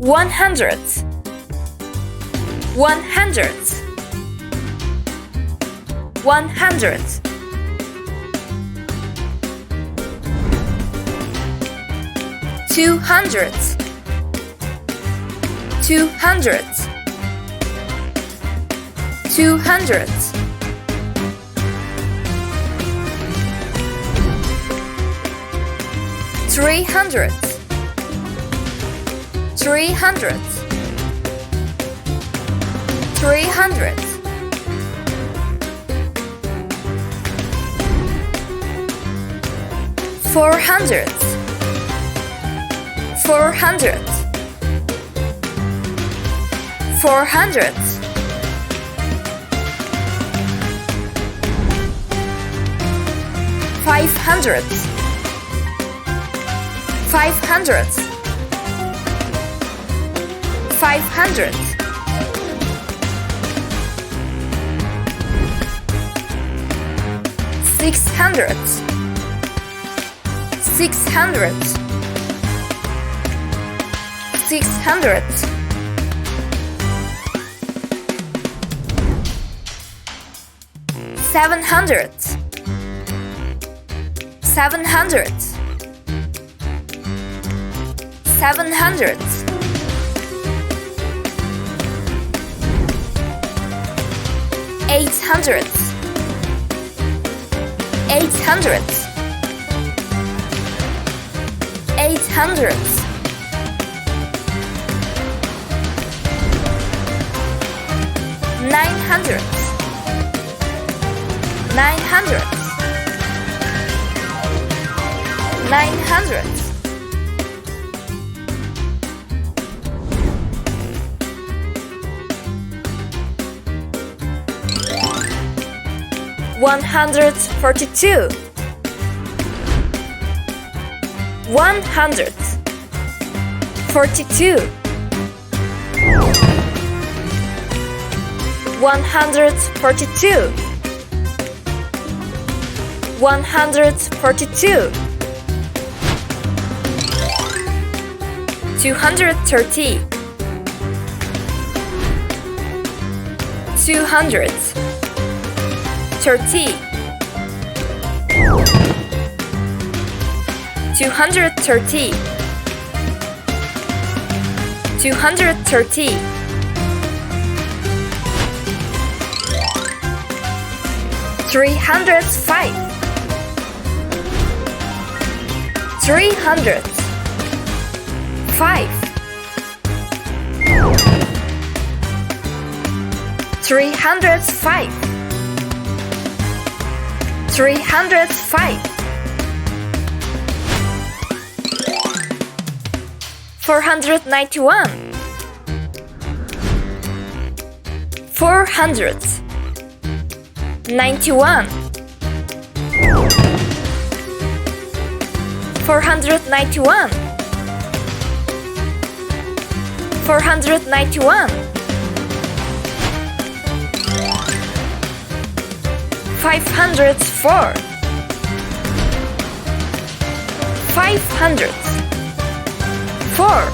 100 100 100 200 200 200 300 300 300 400 400 400 500 500 500 600 600 600 700 700 700 800 800 800 900 900 900 142 142 142 142 230 230 230 230 305 300 5 305 305 491 491 491 491 504 500 4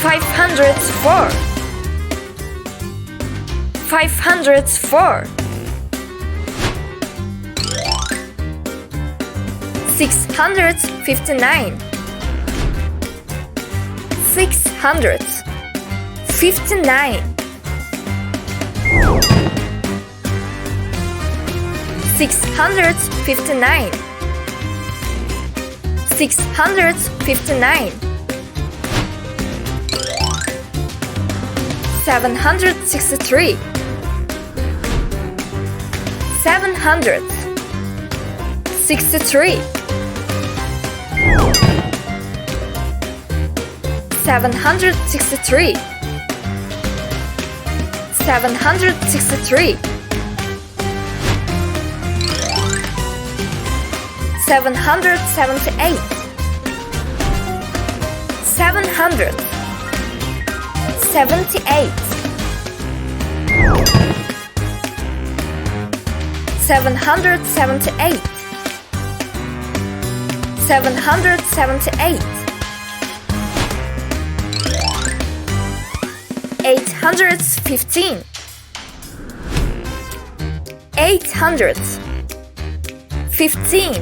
504 504 659 659 659 659 659 763 763 763 763 778 778 778 778, 815, 800, 15,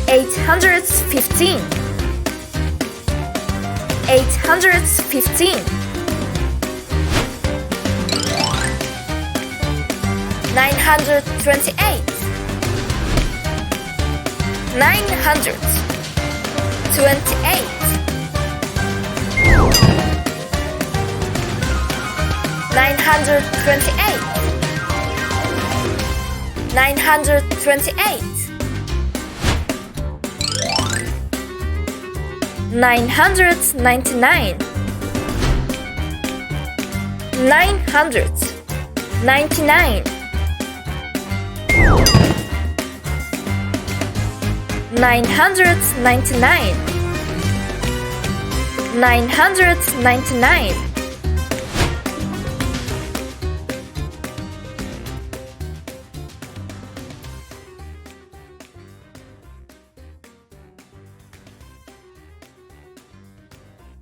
815, 815, 928, 928, 928, 928, 999, 999, 999, 999,